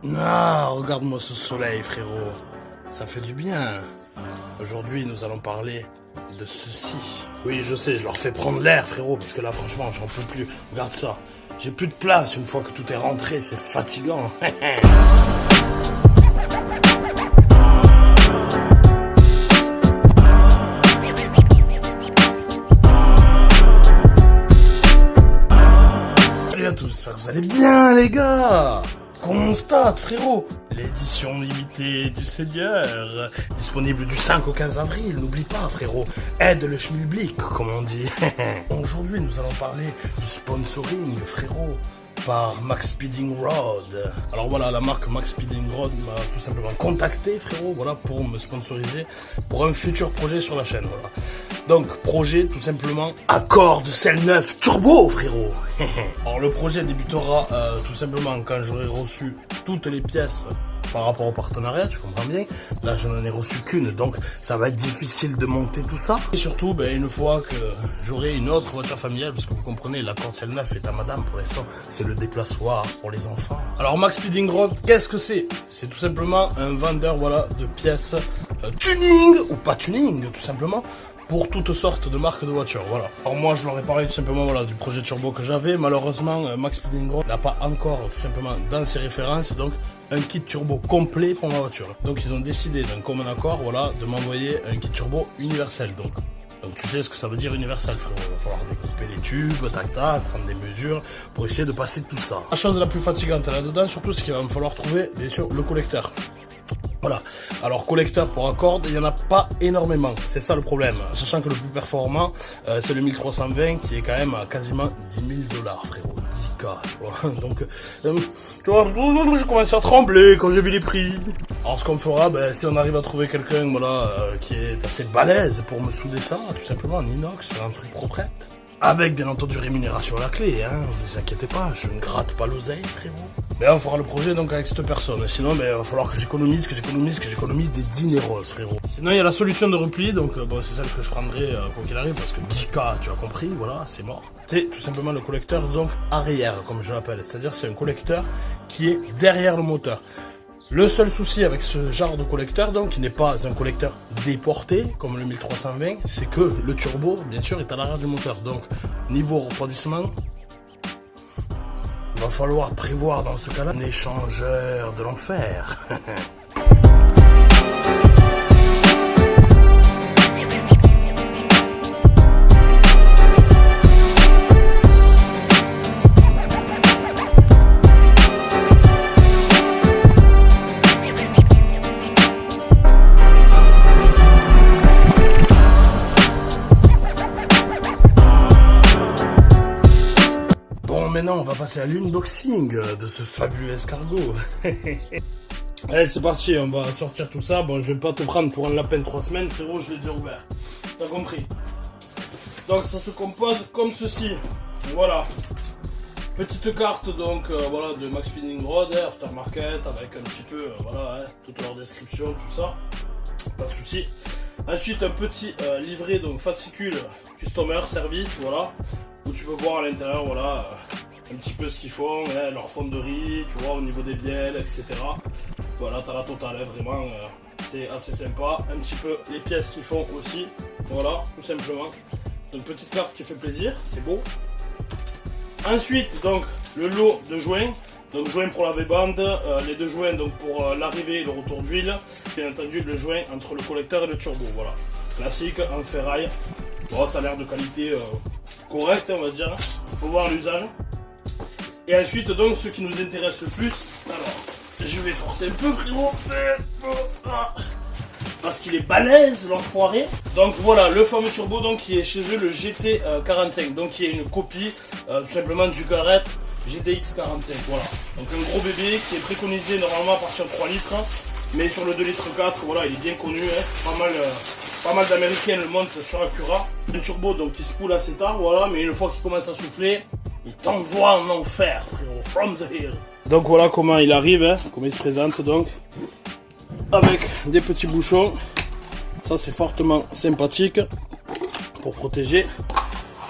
Ah, regarde-moi ce soleil, frérot. Ça fait du bien. Aujourd'hui, nous allons parler de ceci. Oui, je sais, je leur fais prendre l'air, frérot, parce que là, franchement, j'en peux plus. Regarde ça. J'ai plus de place une fois que tout est rentré, c'est fatigant. Salut à tous, j'espère que vous allez bien, les gars. Constate, frérot, l'édition limitée du Seigneur, disponible du 5 au 15 avril, n'oublie pas, frérot, aide le schmilblick, comme on dit. Aujourd'hui, nous allons parler du sponsoring, frérot, par Max Speeding Rod. Alors voilà, la marque Max Speeding Rod m'a tout simplement contacté, frérot, voilà, pour me sponsoriser pour un futur projet sur la chaîne, voilà. Donc, projet, tout simplement, accord de selle neuf turbo, frérot. Alors, le projet débutera tout simplement quand j'aurai reçu toutes les pièces par rapport au partenariat, tu comprends bien. Là, je n'en ai reçu qu'une, donc ça va être difficile de monter tout ça. Et surtout, une fois que j'aurai une autre voiture familiale, parce que vous comprenez, l'accord de selle neuf est à madame pour l'instant, c'est le déplaçoir pour les enfants. Alors, Max Speeding Rod, qu'est-ce que c'est? C'est tout simplement un vendeur, voilà, de pièces tuning, ou pas tuning, tout simplement, pour toutes sortes de marques de voitures, voilà. Alors moi, je leur ai parlé tout simplement, voilà, du projet turbo que j'avais. Malheureusement, Max Speeding Rod n'a pas encore, tout simplement, dans ses références, donc, un kit turbo complet pour ma voiture. Donc, ils ont décidé d'un commun accord, voilà, de m'envoyer un kit turbo universel, donc tu sais ce que ça veut dire universel, frérot. Il va falloir découper les tubes, tac, prendre des mesures pour essayer de passer tout ça. La chose la plus fatigante là-dedans, surtout, c'est qu'il va me falloir trouver, bien sûr, le collecteur. Voilà. Alors, collecteur pour accord, il n'y en a pas énormément. C'est ça le problème. Sachant que le plus performant, c'est le 1320 qui est quand même à quasiment 10 000 $, frérot. 10K, tu vois. Donc, tu vois, je commence à trembler quand j'ai vu les prix. Alors, ce qu'on fera, si on arrive à trouver quelqu'un, voilà, qui est assez balèze pour me souder ça, tout simplement en inox, un truc proprette. Avec, bien entendu, rémunération à la clé, hein. Ne vous inquiétez pas, je ne gratte pas l'oseille, frérot. Mais on fera le projet, donc, avec cette personne. Sinon, il va falloir que j'économise des dineros, frérot. Sinon, il y a la solution de repli, donc, c'est celle que je prendrai, quoi qu'il arrive, parce que 10K, tu as compris, voilà, c'est mort. C'est tout simplement le collecteur, donc, arrière, comme je l'appelle. C'est-à-dire, c'est un collecteur qui est derrière le moteur. Le seul souci avec ce genre de collecteur, donc, qui n'est pas un collecteur déporté, comme le 1320, c'est que le turbo, bien sûr, est à l'arrière du moteur. Donc, niveau refroidissement, il va falloir prévoir dans ce cas-là un échangeur de l'enfer. Maintenant, on va passer à l'unboxing de ce fabuleux escargot. Allez, c'est parti, on va sortir tout ça. Bon, je vais pas te prendre pour un lapin de 3 semaines, frérot, je l'ai déjà ouvert. T'as compris? Donc, ça se compose comme ceci. Voilà. Petite carte, donc, voilà, de Max Speeding Rod, aftermarket, avec un petit peu, voilà, toute leur description, tout ça. Pas de souci. Ensuite, un petit livret, donc, fascicule, customer, service, voilà. Où tu peux voir à l'intérieur, voilà, un petit peu ce qu'ils font, hein, leur fonderie, tu vois, au niveau des bielles, etc. Voilà, t'as la totale, hein, vraiment, c'est assez sympa. Un petit peu les pièces qu'ils font aussi, voilà, tout simplement. Donc, petite carte qui fait plaisir, c'est beau. Ensuite, donc, le lot de joints. Donc, joint pour la V-bande, les deux joints donc pour l'arrivée et le retour d'huile. Bien entendu, le joint entre le collecteur et le turbo, voilà. Classique, en ferraille. Bon, ça a l'air de qualité correcte, on va dire. Faut voir l'usage. Et ensuite, donc, ce qui nous intéresse le plus. Alors, je vais forcer un peu, frérot. Parce qu'il est balèze, l'enfoiré. Donc, voilà, le fameux turbo, donc, qui est chez eux, le GT45. Donc, qui est une copie, tout simplement, du Garrett GTX45. Voilà. Donc, un gros bébé qui est préconisé normalement à partir de 3 litres. Mais sur le 2 litres 4, voilà, il est bien connu. Hein, pas mal d'Américains le montent sur Acura. Un turbo donc qui se coule assez tard, voilà, mais une fois qu'il commence à souffler, il t'envoie en enfer, frérot, from the hill. Donc voilà comment il arrive, hein, comment il se présente donc. Avec des petits bouchons. Ça c'est fortement sympathique pour protéger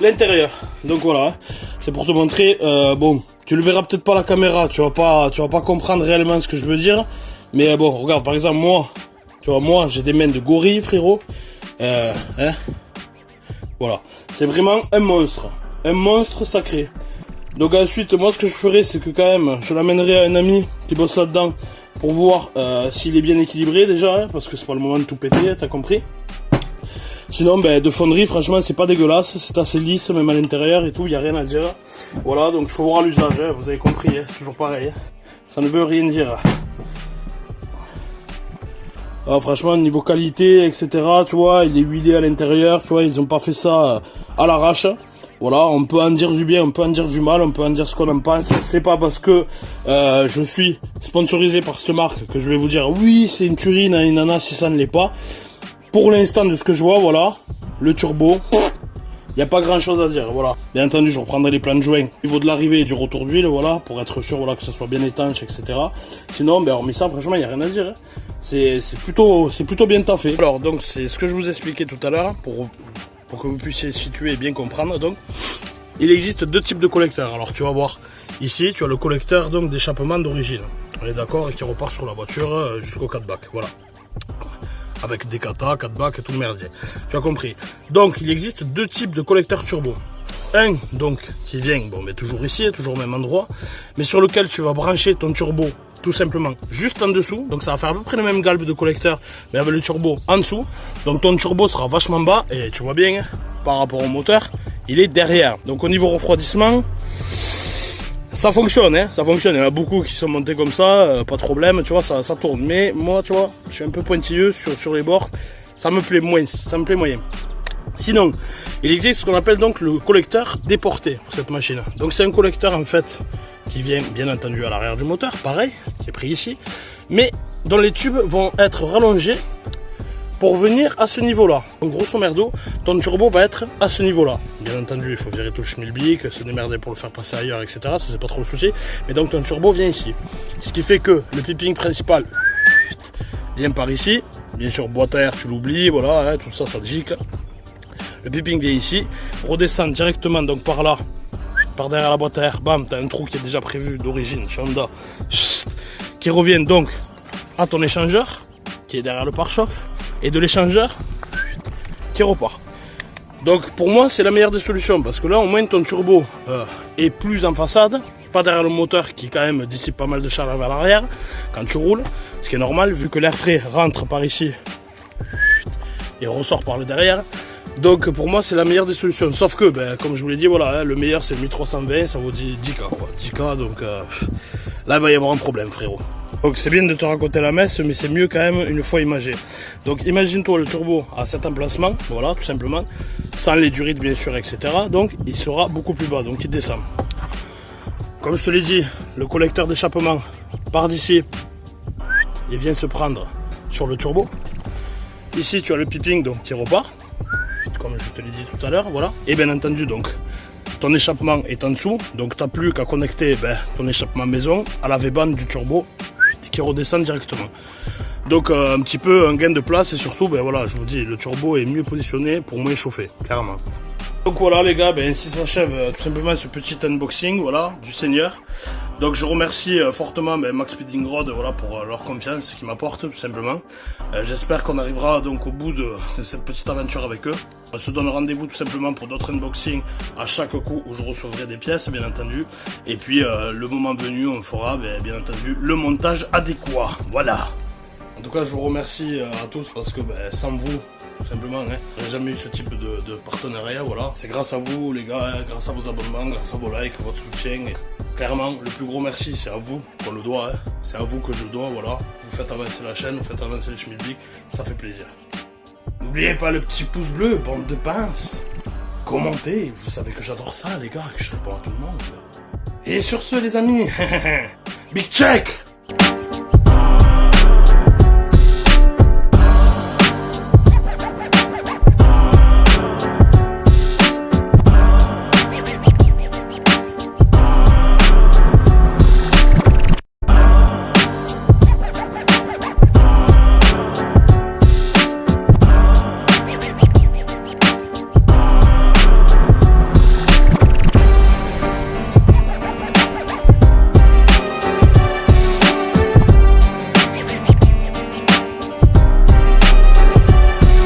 l'intérieur. Donc voilà, c'est pour te montrer, bon, Tu le verras peut-être pas à la caméra, tu vas pas comprendre réellement ce que je veux dire. Mais bon, regarde, par exemple, moi, j'ai des mains de gorille, frérot. Voilà. C'est vraiment un monstre sacré. Donc ensuite, moi, ce que je ferai, c'est que quand même, je l'amènerai à un ami qui bosse là-dedans pour voir s'il est bien équilibré déjà, parce que c'est pas le moment de tout péter, t'as compris. Sinon, de fonderie, franchement, c'est pas dégueulasse, c'est assez lisse, même à l'intérieur et tout, y a rien à dire. Voilà, donc il faut voir l'usage, vous avez compris, c'est toujours pareil. Ça ne veut rien dire. Ah, franchement, niveau qualité, etc., tu vois, il est huilé à l'intérieur, tu vois, ils ont pas fait ça à l'arrache. Voilà, on peut en dire du bien, on peut en dire du mal, on peut en dire ce qu'on en pense. C'est pas parce que je suis sponsorisé par cette marque que je vais vous dire oui, c'est une tuerie, nanana, si ça ne l'est pas. Pour l'instant, de ce que je vois, voilà, le turbo, il n'y a pas grand chose à dire, voilà. Bien entendu, je reprendrai les plans de joint au niveau de l'arrivée et du retour d'huile, voilà, pour être sûr, voilà, que ça soit bien étanche, etc. Sinon, hormis ça, franchement, il n'y a rien à dire. Hein. C'est plutôt bien taffé. Alors, donc, c'est ce que je vous expliquais tout à l'heure, pour que vous puissiez situer et bien comprendre. Donc, il existe deux types de collecteurs. Alors, tu vas voir, ici, tu as le collecteur donc d'échappement d'origine. On est d'accord, et qui repart sur la voiture jusqu'au 4 bacs, voilà. Avec des katas, 4 bacs et tout le merdier. Tu as compris. Donc, il existe deux types de collecteurs turbo. Un, donc, qui vient, mais toujours ici, toujours au même endroit, mais sur lequel tu vas brancher ton turbo, tout simplement, juste en dessous. Donc, ça va faire à peu près le même galbe de collecteur, mais avec le turbo en dessous. Donc, ton turbo sera vachement bas, et tu vois bien, par rapport au moteur, il est derrière. Donc, au niveau refroidissement, ça fonctionne, hein, ça fonctionne. Il y en a beaucoup qui sont montés comme ça, pas de problème, tu vois, ça tourne. Mais moi, tu vois, je suis un peu pointilleux sur les bords, ça me plaît moyen. Sinon, il existe ce qu'on appelle donc le collecteur déporté pour cette machine. Donc c'est un collecteur en fait qui vient bien entendu à l'arrière du moteur, pareil, qui est pris ici, mais dont les tubes vont être rallongés pour venir à ce niveau-là. Donc grosso merdo, ton turbo va être à ce niveau-là. Bien entendu, il faut virer tout le schmilblick, se démerder pour le faire passer ailleurs, etc. Ça, c'est pas trop le souci. Mais donc ton turbo vient ici. Ce qui fait que le piping principal vient par ici. Bien sûr, boîte à air, tu l'oublies, voilà, hein, tout ça, ça gicle. Le piping vient ici, redescend directement donc par là, par derrière la boîte à air, bam, t'as un trou qui est déjà prévu d'origine, chez Honda, qui revient donc à ton échangeur, qui est derrière le pare-choc, et de l'échangeur qui repart. Donc pour moi c'est la meilleure des solutions, parce que là au moins ton turbo est plus en façade, pas derrière le moteur qui quand même dissipe pas mal de chaleur vers l'arrière quand tu roules, ce qui est normal vu que l'air frais rentre par ici et ressort par le derrière. Donc pour moi c'est la meilleure des solutions, sauf que comme je vous l'ai dit, voilà, le meilleur c'est le 1320, ça vaut 10K quoi. 10K, donc là il va y avoir un problème, frérot. Donc c'est bien de te raconter la messe, mais c'est mieux quand même une fois imagé. Donc imagine-toi le turbo à cet emplacement, voilà, tout simplement, sans les durites bien sûr, etc. Donc il sera beaucoup plus bas, donc il descend. Comme je te l'ai dit, le collecteur d'échappement part d'ici, il vient se prendre sur le turbo. Ici tu as le piping donc qui repart, comme je te l'ai dit tout à l'heure, voilà. Et bien entendu donc, ton échappement est en dessous, donc tu n'as plus qu'à connecter ton échappement maison à la V-bande du turbo qui redescend directement. Donc un petit peu un gain de place et surtout, voilà, je vous dis, le turbo est mieux positionné pour moins chauffer, clairement. Donc voilà les gars, ainsi s'achève tout simplement ce petit unboxing, voilà, du Seigneur. Donc je remercie fortement Max Speeding Rod, voilà, pour leur confiance qu'ils m'apportent tout simplement. J'espère qu'on arrivera donc au bout de cette petite aventure avec eux. On se donne rendez-vous tout simplement pour d'autres unboxings à chaque coup où je recevrai des pièces bien entendu. Et puis le moment venu on fera bien entendu le montage adéquat, voilà. En tout cas je vous remercie à tous parce que sans vous, tout simplement, hein, j'ai jamais eu ce type de partenariat, voilà. C'est grâce à vous les gars, hein, grâce à vos abonnements, grâce à vos likes, votre soutien. Et clairement, le plus gros merci, c'est à vous qu'on le doit, hein. C'est à vous que je le dois, voilà. Vous faites avancer la chaîne, vous faites avancer le schmilblick, ça fait plaisir. N'oubliez pas le petit pouce bleu, bande de pinces. Commentez, vous savez que j'adore ça les gars, que je réponds à tout le monde. Et sur ce les amis, big check.